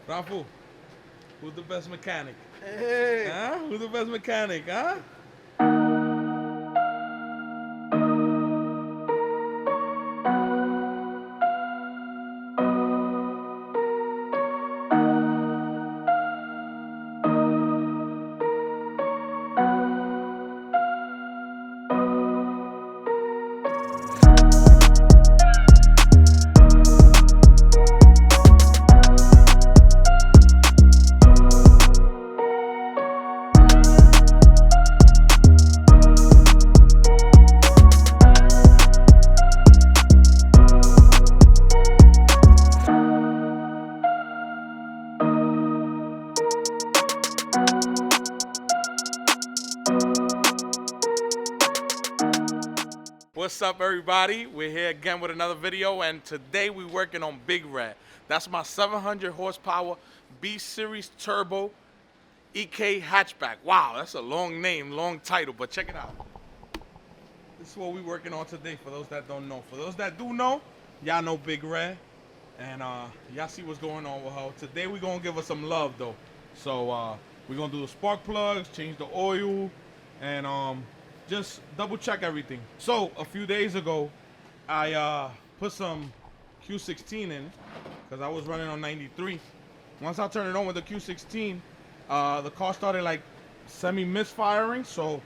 Rafu, who's the best mechanic? Hey. Huh? Who's the best mechanic, huh? What's up, everybody? We're here again with another video, and today we're working on Big Red. That's my 700 horsepower B Series Turbo EK hatchback. Wow, that's a long name, long title, but check it out. This is what we're working on today, for those that don't know. For those that do know, y'all know Big Red, and y'all see what's going on with her. Today we're gonna give her some love, though. So we're gonna do the spark plugs, change the oil, and just double check everything. So a few days ago, I put some Q16 in because I was running on 93. Once I turned it on with the Q16, the car started like semi-misfiring. So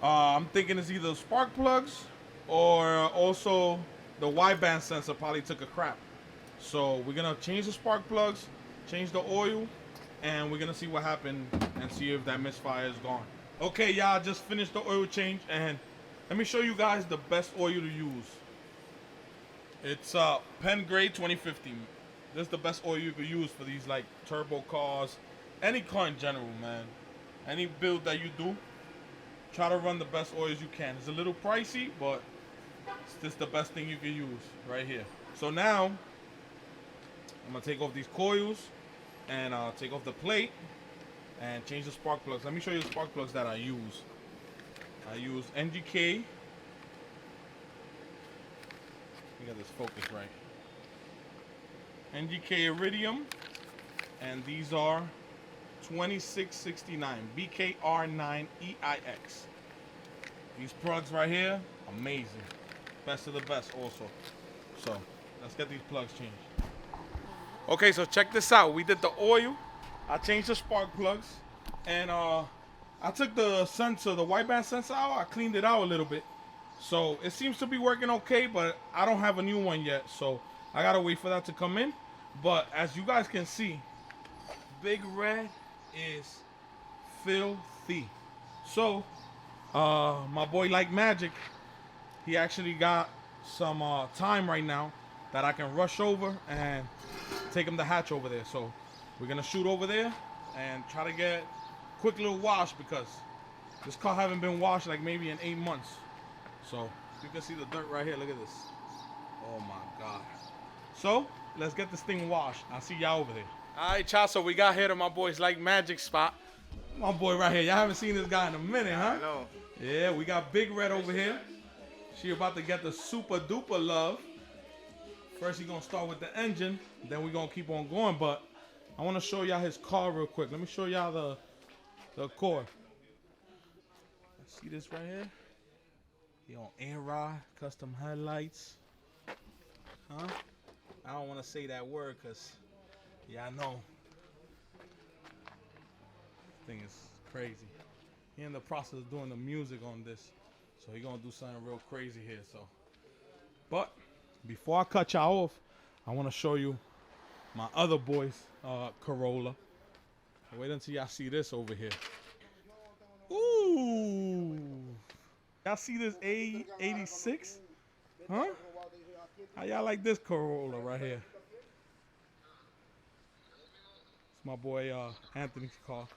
I'm thinking it's either spark plugs or also the wideband sensor probably took a crap. So we're gonna change the spark plugs, change the oil, and we're gonna see what happened and see if that misfire is gone. Okay, y'all, just finished the oil change, and let me show you guys the best oil to use. It's Penn Grade 2015. This is the best oil you could use for these like turbo cars, any car in general, man. Any build that you do, try to run the best oils you can. It's a little pricey, but it's just the best thing you can use right here. So now I'm gonna take off these coils and take off the plate and change the spark plugs. Let me show you the spark plugs that I use. I use NGK. We got this focus right. NGK Iridium, and these are 2669 BKR9EIX. These plugs right here, amazing. Best of the best also. So let's get these plugs changed. Okay, so check this out. We did the oil. I changed the spark plugs, and I took the sensor, the wideband sensor out. I cleaned it out a little bit. So it seems to be working okay, but I don't have a new one yet. So I gotta wait for that to come in. But as you guys can see, Big Red is filthy. So my boy Like Magic, he actually got some time right now that I can rush over and take him to hatch over there. So we're gonna shoot over there and try to get a quick little wash, because this car haven't been washed like maybe in 8 months. So you can see the dirt right here. Look at this. Oh my God. So let's get this thing washed. I'll see y'all over there. All right, y'all. So we got here to my boy's Like Magic spot. My boy right here. Y'all haven't seen this guy in a minute, huh? I know. Yeah, we got Big Red over here. She about to get the super duper love. First, he's gonna start with the engine, then we're gonna keep on going. But I wanna show y'all his car real quick. Let me show y'all the core. See this right here? He on air rod, custom headlights. Huh? I don't wanna say that word because yeah, I know. This thing is crazy. He in the process of doing the music on this. So he gonna do something real crazy here. So but before I cut y'all off, I want to show you my other boy's Corolla. Wait until y'all see this over here. Ooh! Y'all see this Ae86? Huh? How y'all like this Corolla right here? It's my boy Anthony's car.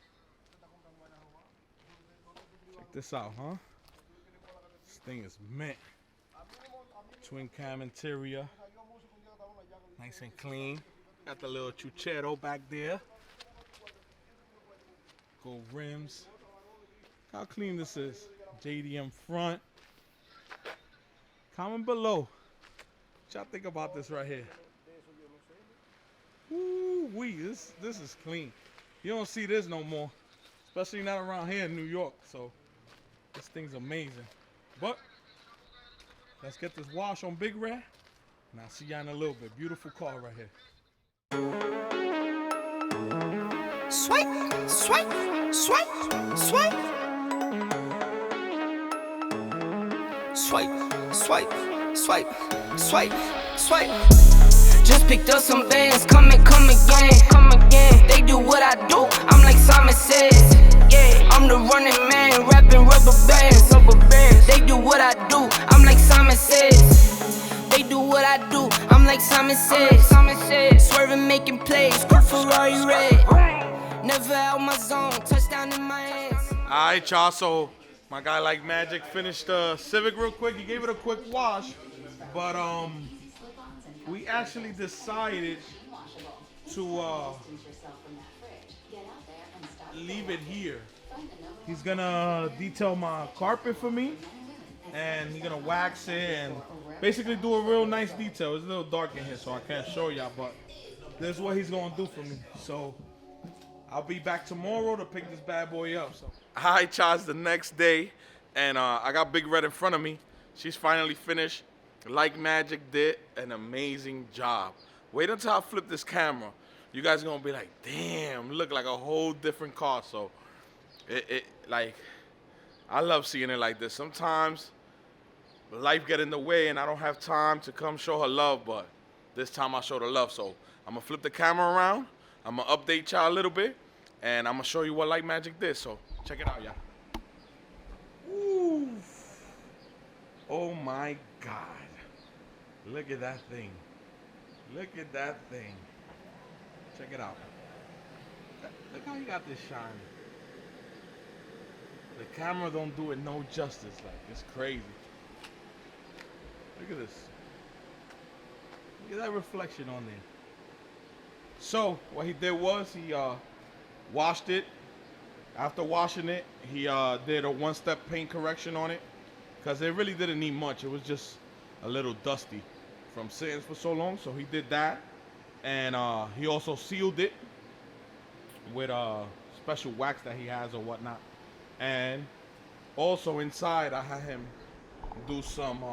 Check this out, huh? This thing is mint. Twin cam interior, nice and clean. Got the little chuchero back there. Gold rims. How clean this is. JDM front. Comment below what y'all think about this right here. Woo-wee. see. This is clean. You don't see this no more, especially not around here in New York. So this thing's amazing. But let's get this wash on Big Red, and I'll see y'all in a little bit. Beautiful car right here. Swipe, swipe, swipe, swipe. Swipe, swipe, swipe, swipe, swipe. Just picked up some bands, come again, come again. They do what I do, I'm like Simon says. Yeah, I'm the running man, rapping rubber bands. They do what I do, I'm like Simon says. They do what I do, I'm like Simon says. Swerving, making plays, cool Ferrari red. Never out my zone, touchdown in my hands. Alright, y'all, so my guy Like Magic finished the Civic real quick. He gave it a quick wash, but we actually decided to leave it here. He's gonna detail my carpet for me, and he's gonna wax it and basically do a real nice detail. It's a little dark in here, so I can't show y'all, but this is what he's gonna do for me. So I'll be back tomorrow to pick this bad boy up. So I charged the next day, and I got Big Red in front of me. She's finally finished. Like Magic did an amazing job. Wait until I flip this camera. You guys are gonna be like, damn, look like a whole different car. So like, I love seeing it like this. Sometimes life get in the way and I don't have time to come show her love, but this time I showed her love. So I'm gonna flip the camera around. I'm gonna update y'all a little bit, and I'm gonna show you what Like Magic did. So check it out, y'all. Ooh. Oh my God. Look at that thing. Look at that thing. Check it out. Look how you got this shiny. The camera don't do it no justice. Like, it's crazy. Look at this. Look at that reflection on there. So what he did was he washed it. After washing it, he did a one-step paint correction on it, because it really didn't need much. It was just a little dusty from sitting for so long. So he did that, and he also sealed it with special wax that he has or whatnot. And also inside, I had him do some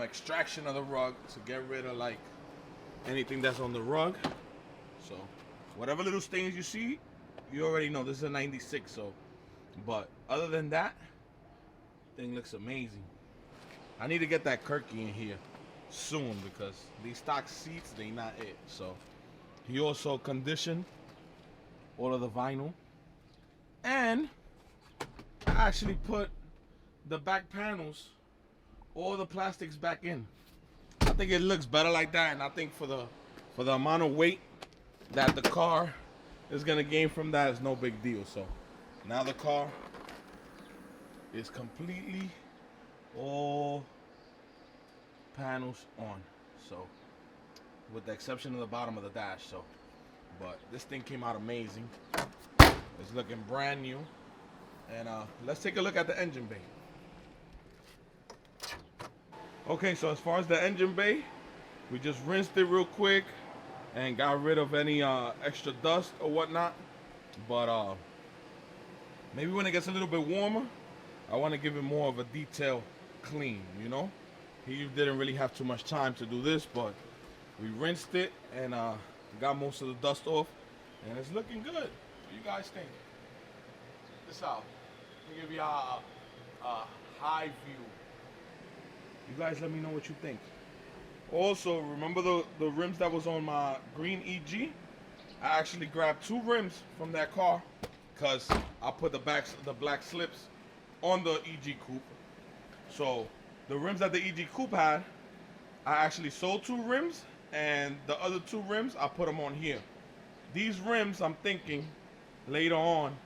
extraction of the rug to get rid of like anything that's on the rug. So whatever little stains you see, you already know this is a 96. So, but other than that, thing looks amazing. I need to get that Kirky in here soon, because these stock seats, they not it. So he also conditioned all of the vinyl, and I actually put the back panels, all the plastics back in. I think it looks better like that, and I think for the amount of weight that the car is gonna gain from that, is no big deal. So now the car is completely all panels on, so with the exception of the bottom of the dash. So, but this thing came out amazing. It's looking brand new. And let's take a look at the engine bay. Okay, so as far as the engine bay, we just rinsed it real quick and got rid of any extra dust or whatnot. But maybe when it gets a little bit warmer, I want to give it more of a detailed clean, you know? He didn't really have too much time to do this, but we rinsed it and got most of the dust off, and it's looking good. What do you guys think? Check this out. Let me give you a high view. You guys let me know what you think. Also, remember the rims that was on my green EG? I actually grabbed 2 rims from that car, because I put the black slips on the EG Coupe. So the rims that the EG Coupe had, I actually sold 2 rims, and the other 2 rims, I put them on here. These rims, I'm thinking later on,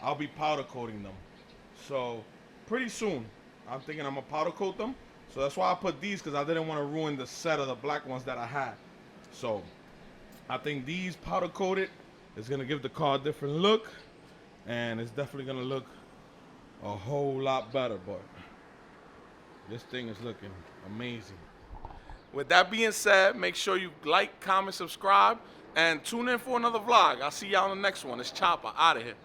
I'll be powder coating them. So pretty soon, I'm thinking I'm gonna powder coat them. So that's why I put these, because I didn't want to ruin the set of the black ones that I had. So I think these powder coated is gonna give the car a different look, and it's definitely gonna look a whole lot better. But this thing is looking amazing. With that being said, make sure you like, comment, subscribe, and tune in for another vlog. I'll see y'all on the next one. It's Chopper out of here.